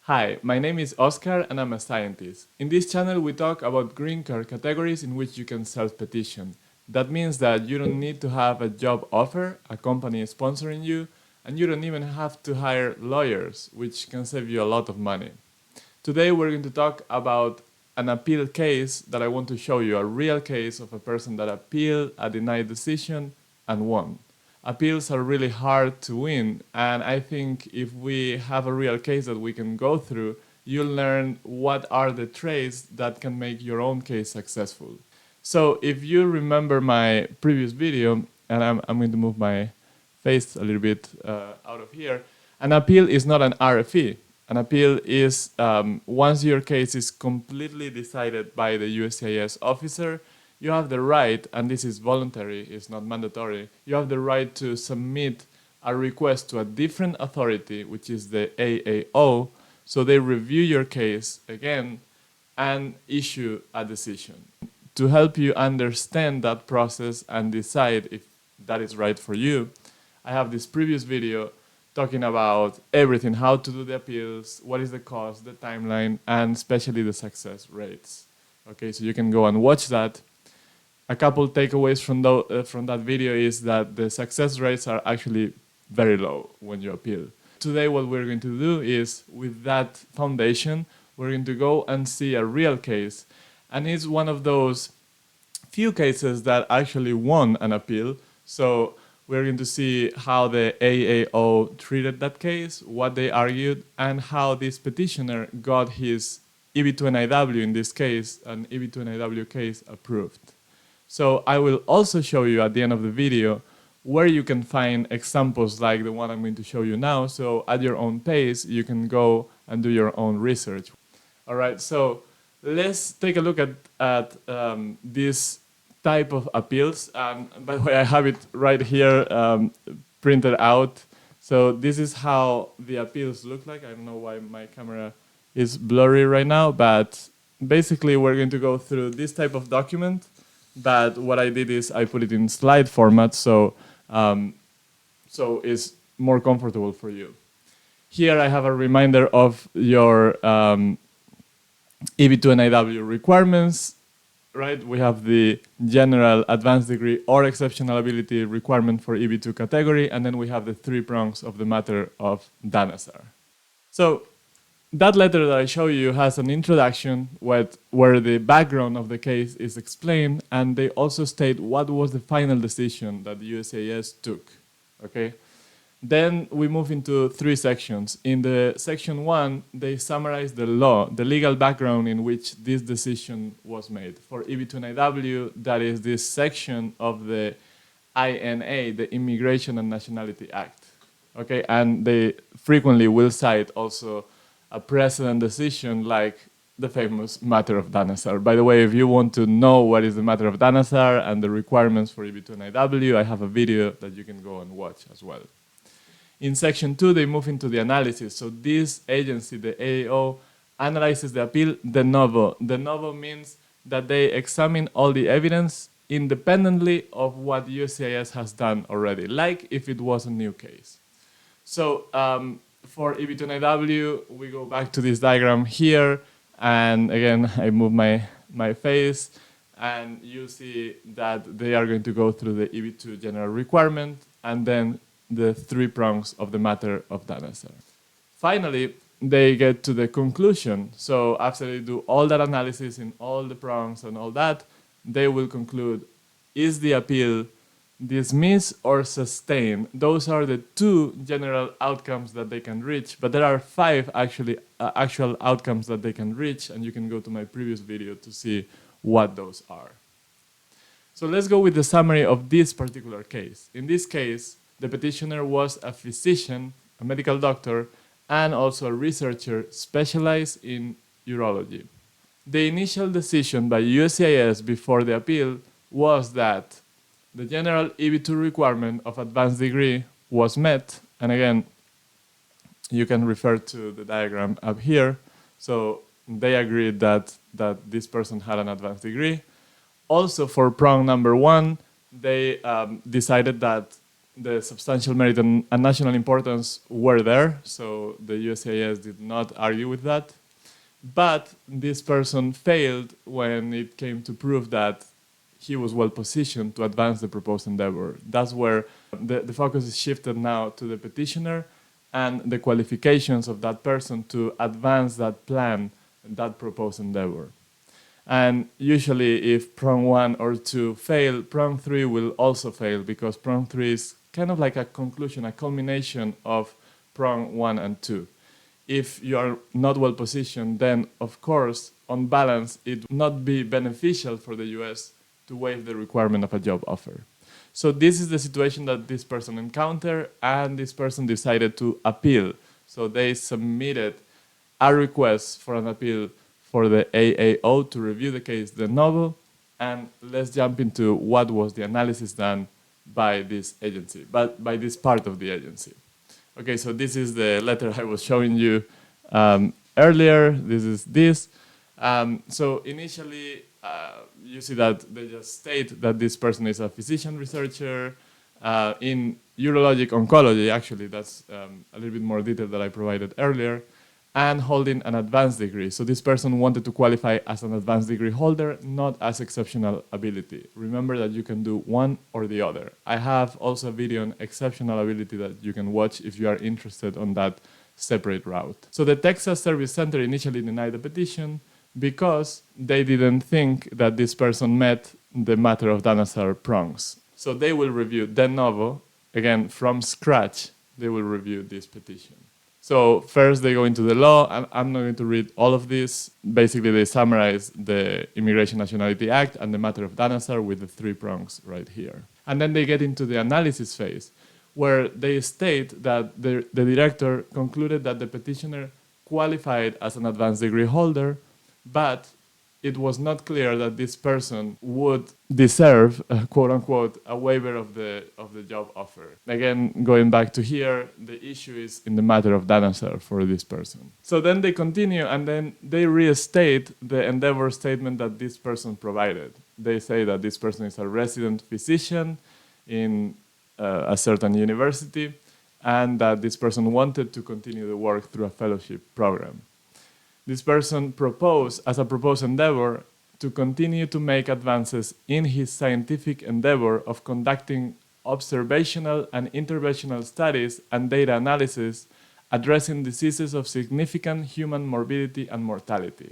Hi, my name is Oscar and I'm a scientist. In this channel we talk about green card categories in which you can self-petition. That means that you don't need to have a job offer, a company sponsoring you, and you don't even have to hire lawyers, which can save you a lot of money. Today we're going to talk about an appeal case that I want to show you, a real case of a person that appealed a denied decision and won. Appeals are really hard to win, and I think if we have a real case that we can go through, you'll learn what are the traits that can make your own case successful. So if you remember my previous video, and I'm going to move my face a little bit out of here, an appeal is not an RFE. An appeal is once your case is completely decided by the USCIS officer, you have the right, and this is voluntary, it's not mandatory, you have the right to submit a request to a different authority, which is the AAO, so they review your case again and issue a decision. To help you understand that process and decide if that is right for you, I have this previous video talking about everything, how to do the appeals, what is the cost, the timeline, and especially the success rates. Okay, so you can go and watch that. A couple takeaways from that video is that the success rates are actually very low when you appeal. Today what we're going to do is, with that foundation, we're going to go and see a real case. And it's one of those few cases that actually won an appeal. So we're going to see how the AAO treated that case, what they argued, and how this petitioner got his EB2 NIW, in this case, an EB2 NIW case, approved. So I will also show you at the end of the video where you can find examples like the one I'm going to show you now. So at your own pace, you can go and do your own research. All right, so let's take a look at this type of appeals. By the way, I have it right here printed out. So this is how the appeals look like. I don't know why my camera is blurry right now, but basically we're going to go through this type of document. But what I did is I put it in slide format, so it's more comfortable for you. Here I have a reminder of your EB2 NIW requirements, right? We have the general, advanced degree, or exceptional ability requirement for EB2 category, and then we have the 3 prongs of the Matter of Dhanasar. So that letter that I show you has an introduction where the background of the case is explained, and they also state what was the final decision that the USCIS took. Okay? Then we move into 3 sections. In the section 1, they summarize the law, the legal background in which this decision was made. For EB2 NIW, that is this section of the INA, the Immigration and Nationality Act. Okay? And they frequently will cite also a precedent decision like the famous Matter of Dhanasar. By the way, if you want to know what is the Matter of Dhanasar and the requirements for EB2 NIW, I have a video that you can go and watch as well. In section 2, they move into the analysis. So this agency, the AAO, analyzes the appeal de novo. De novo means that they examine all the evidence independently of what USCIS has done already, like if it was a new case. So for EB2 NIW, we go back to this diagram here, and again, I move my face, and you see that they are going to go through the EB2 general requirement, and then the 3 prongs of the Matter of Dhanasar. Finally, they get to the conclusion. So after they do all that analysis in all the prongs and all that, they will conclude, is the appeal dismiss or sustain? Those are the 2 general outcomes that they can reach, but there are 5 actual outcomes that they can reach, and you can go to my previous video to see what those are. So let's go with the summary of this particular case. In this case, the petitioner was a physician, a medical doctor, and also a researcher specialized in urology. The initial decision by USCIS before the appeal was that the general EB2 requirement of advanced degree was met, and again, you can refer to the diagram up here. So they agreed that this person had an advanced degree. Also for prong number 1, they decided that the substantial merit and national importance were there, so the USCIS did not argue with that. But this person failed when it came to prove that he was well positioned to advance the proposed endeavor. That's where the focus is shifted now to the petitioner and the qualifications of that person to advance that plan, that proposed endeavor. And usually if prong 1 or 2 fail, prong 3 will also fail, because prong 3 is kind of like a conclusion, a culmination of prong 1 and 2. If you are not well positioned, then of course, on balance, it would not be beneficial for the US to waive the requirement of a job offer. So this is the situation that this person encountered, and this person decided to appeal. So they submitted a request for an appeal for the AAO to review the case de novo, and let's jump into what was the analysis done by this agency, but by this part of the agency. Okay, so this is the letter I was showing you earlier. This is this. So initially, you see that they just state that this person is a physician researcher in urologic oncology. Actually, that's a little bit more detail that I provided earlier, and holding an advanced degree. So this person wanted to qualify as an advanced degree holder, not as exceptional ability. Remember that you can do one or the other. I have also a video on exceptional ability that you can watch if you are interested on that separate route. So the Texas Service Center initially denied the petition because they didn't think that this person met the Matter of Dhanasar prongs. So they will review de novo, again from scratch, they will review this petition. So first they go into the law, and I'm not going to read all of this. Basically they summarize the Immigration Nationality Act and the Matter of Dhanasar with the 3 prongs right here. And then they get into the analysis phase, where they state that the director concluded that the petitioner qualified as an advanced degree holder, but it was not clear that this person would deserve, quote unquote, a waiver of the job offer. Again, going back to here, the issue is in the Matter of Dhanasar for this person. So then they continue, and then they restate the endeavor statement that this person provided. They say that this person is a resident physician in a certain university, and that this person wanted to continue the work through a fellowship program. This person proposed, as a proposed endeavor, to continue to make advances in his scientific endeavor of conducting observational and interventional studies and data analysis addressing diseases of significant human morbidity and mortality.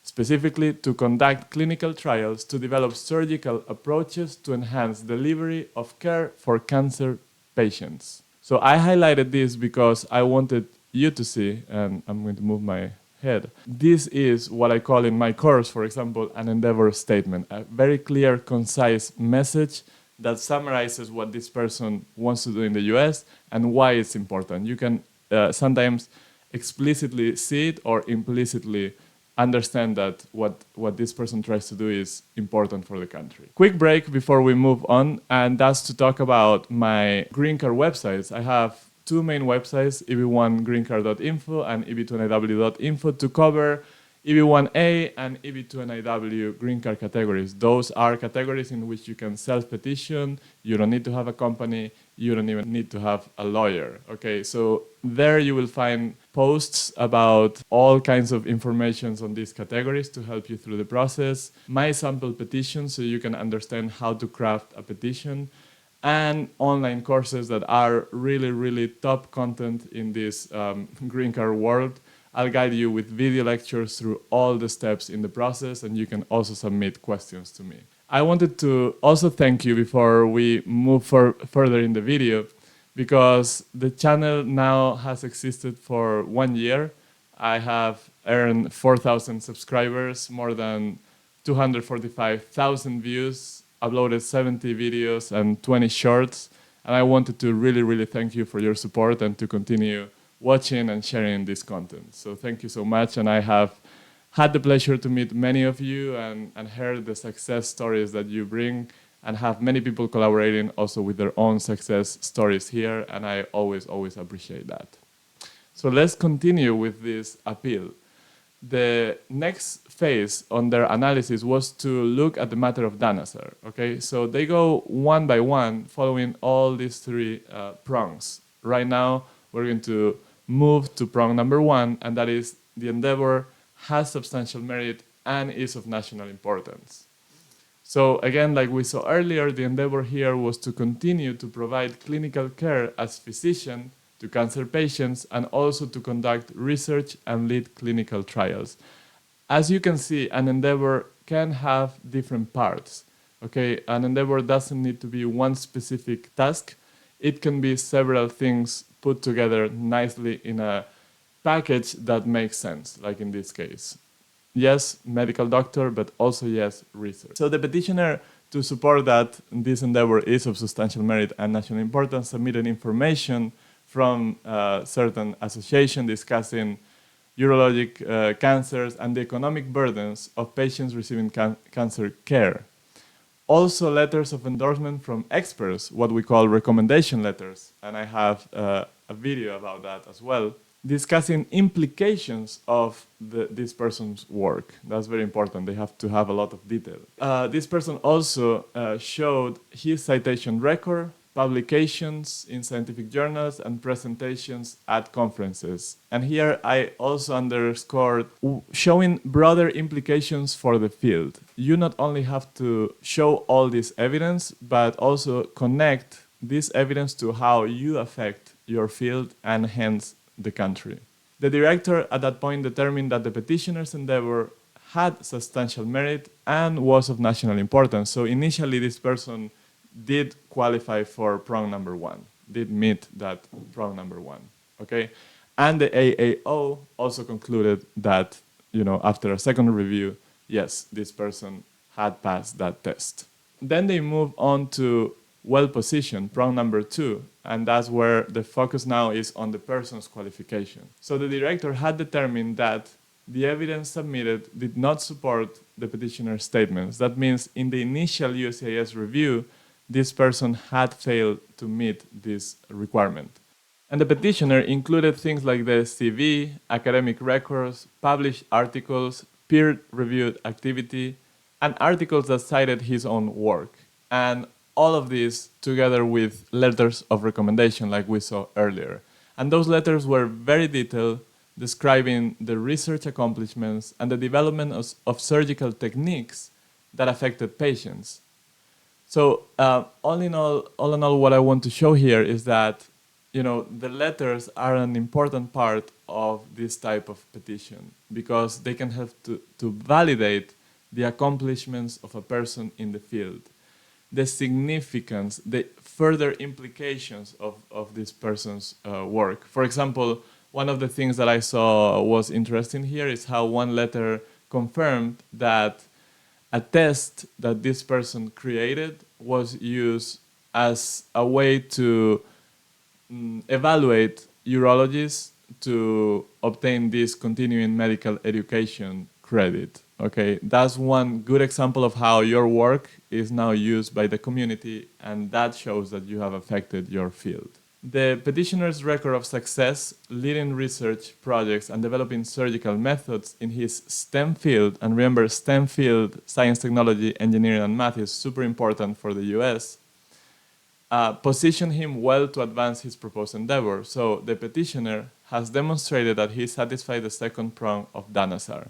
Specifically, to conduct clinical trials to develop surgical approaches to enhance delivery of care for cancer patients. So I highlighted this because I wanted you to see, and I'm going to move my head. This is what I call in my course, for example, an endeavor statement, a very clear, concise message that summarizes what this person wants to do in the US and why it's important. You can sometimes explicitly see it or implicitly understand that what this person tries to do is important for the country. Quick break before we move on, and that's to talk about my green card websites. I have 2 main websites, EB1greencard.info and EB2NIW.info, to cover EB1A and EB2 NIW green card categories. Those are categories in which you can self-petition, you don't need to have a company, you don't even need to have a lawyer. Okay, so there you will find posts about all kinds of information on these categories to help you through the process, my sample petition so you can understand how to craft a petition, and online courses that are really, really top content in this green card world. I'll guide you with video lectures through all the steps in the process, and you can also submit questions to me. I wanted to also thank you before we move further in the video, because the channel now has existed for 1 year. I have earned 4,000 subscribers, more than 245,000 views, uploaded 70 videos and 20 shorts, and I wanted to really, really thank you for your support and to continue watching and sharing this content. So thank you so much, and I have had the pleasure to meet many of you and heard the success stories that you bring, and have many people collaborating also with their own success stories here, and I always appreciate that. So let's continue with this appeal. The next phase on their analysis was to look at the matter of Dhanasar. Okay, so they go one by one, following all these three prongs. Right now, we're going to move to prong number one, and that is the endeavor has substantial merit and is of national importance. So again, like we saw earlier, the endeavor here was to continue to provide clinical care as physician to cancer patients and also to conduct research and lead clinical trials. As you can see, an endeavor can have different parts. Okay, an endeavor doesn't need to be one specific task. It can be several things put together nicely in a package that makes sense, like in this case. Yes, medical doctor, but also yes, research. So the petitioner, to support that this endeavor is of substantial merit and national importance, submitted information from certain association discussing urologic cancers and the economic burdens of patients receiving cancer care. Also letters of endorsement from experts, what we call recommendation letters, and I have a video about that as well, discussing implications of this person's work. That's very important. They have to have a lot of detail. This person also showed his citation record, publications in scientific journals, and presentations at conferences. And here I also underscored showing broader implications for the field. You not only have to show all this evidence, but also connect this evidence to how you affect your field and hence the country. The director at that point determined that the petitioner's endeavor had substantial merit and was of national importance. So initially this person did qualify for prong number one, did meet that prong number one, okay? And the AAO also concluded that, after a second review, yes, this person had passed that test. Then they move on to well-positioned, prong number two, and that's where the focus now is on the person's qualification. So the director had determined that the evidence submitted did not support the petitioner's statements. That means in the initial USCIS review, this person had failed to meet this requirement. And the petitioner included things like the CV, academic records, published articles, peer-reviewed activity, and articles that cited his own work. And all of this together with letters of recommendation like we saw earlier. And those letters were very detailed, describing the research accomplishments and the development of surgical techniques that affected patients. So all in all, what I want to show here is that the letters are an important part of this type of petition because they can help to validate the accomplishments of a person in the field, the significance, the further implications of this person's work. For example, one of the things that I saw was interesting here is how one letter confirmed that a test that this person created was used as a way to evaluate urologists to obtain this continuing medical education credit. Okay, that's one good example of how your work is now used by the community, and that shows that you have affected your field. The petitioner's record of success leading research projects and developing surgical methods in his STEM field, and remember STEM field, science, technology, engineering, and math is super important for the US, positioned him well to advance his proposed endeavor. So the petitioner has demonstrated that he satisfied the second prong of Dhanasar.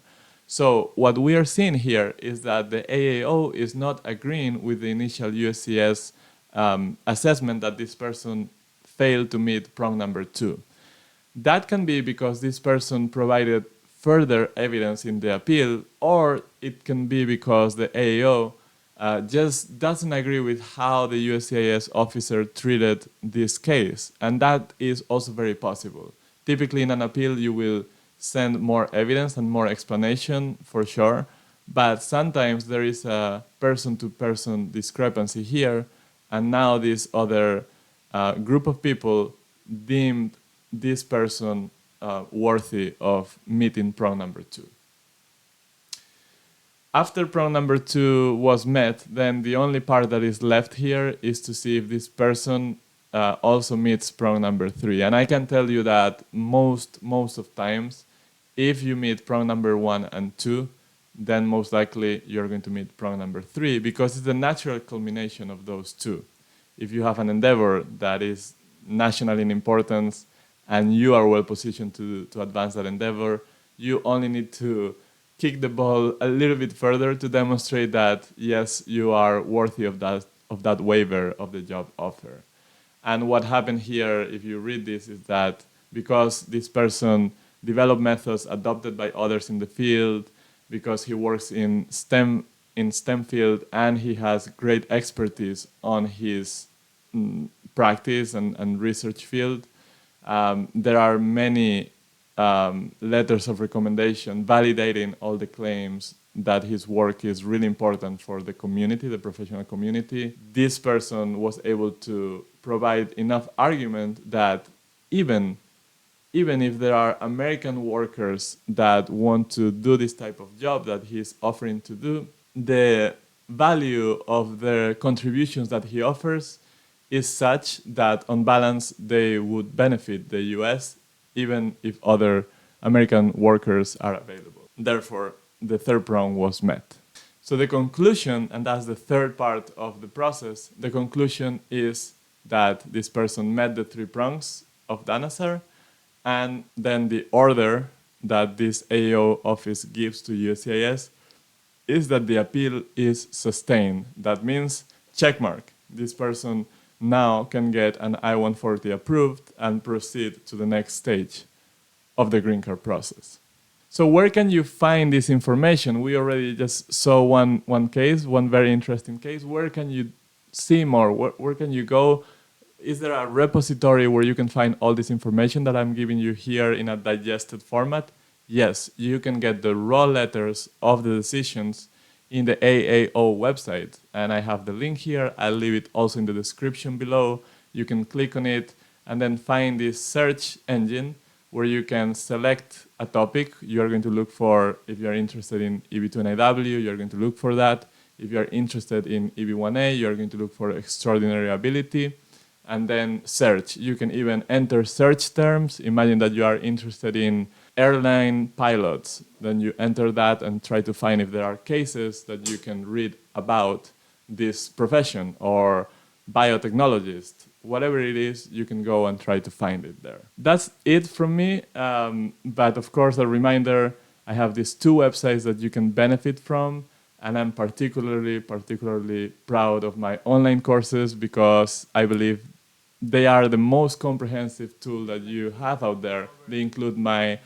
So what we are seeing here is that the AAO is not agreeing with the initial USCIS assessment that this person failed to meet prong number two. That can be because this person provided further evidence in the appeal, or it can be because the AAO just doesn't agree with how the USCIS officer treated this case, and that is also very possible. Typically in an appeal you will send more evidence and more explanation for sure, but sometimes there is a person-to-person discrepancy here, and now this other group of people deemed this person worthy of meeting prong number two. After prong number two was met, then the only part that is left here is to see if this person also meets prong number three. And I can tell you that most of times, If you meet prong number 1 and 2, then most likely you're going to meet prong number 3, because it's the natural culmination of those two. If you have an endeavor that is national in importance and you are well positioned to advance that endeavor, you only need to kick the ball a little bit further to demonstrate that, yes, you are worthy of that waiver of the job offer. And what happened here, if you read this, is that because this person developed methods adopted by others in the field, because he works in STEM field, and he has great expertise on his practice and research field, there are many letters of recommendation validating all the claims that his work is really important for the community, the professional community. This person was able to provide enough argument that even if there are American workers that want to do this type of job that he's offering to do, the value of the contributions that he offers is such that on balance they would benefit the US even if other American workers are available. Therefore, the third prong was met. So the conclusion, and that's the third part of the process, the conclusion is that this person met the 3 prongs of Dhanasar, and then the order that this AO office gives to USCIS is that the appeal is sustained. That means checkmark. This person now can get an I-140 approved and proceed to the next stage of the green card process. So where can you find this information? We already just saw one case, one very interesting case. Where can you see more? Where can you go? Is there a repository where you can find all this information that I'm giving you here in a digested format? Yes, you can get the raw letters of the decisions in the AAO website. And I have the link here. I'll leave it also in the description below. You can click on it and then find this search engine where you can select a topic you're going to look for. If you're interested in EB2 NIW, you're going to look for that. If you're interested in EB1A, you're going to look for extraordinary ability. And then search. You can even enter search terms. Imagine that you are interested in airline pilots. Then you enter that and try to find if there are cases that you can read about this profession, or biotechnologist. Whatever it is, you can go and try to find it there. That's it from me. But of course, a reminder, I have these 2 websites that you can benefit from. And I'm particularly proud of my online courses because I believe they are the most comprehensive tool that you have out there. They include my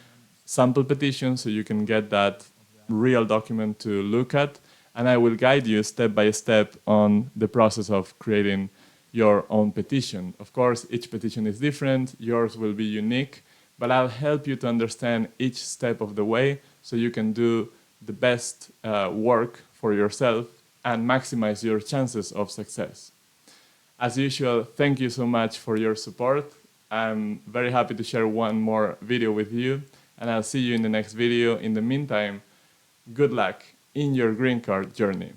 sample petition, so you can get that real document to look at. And I will guide you step by step on the process of creating your own petition. Of course, each petition is different. Yours will be unique, but I'll help you to understand each step of the way so you can do the best work for yourself and maximize your chances of success. As usual, thank you so much for your support. I'm very happy to share one more video with you, and I'll see you in the next video. In the meantime, good luck in your green card journey.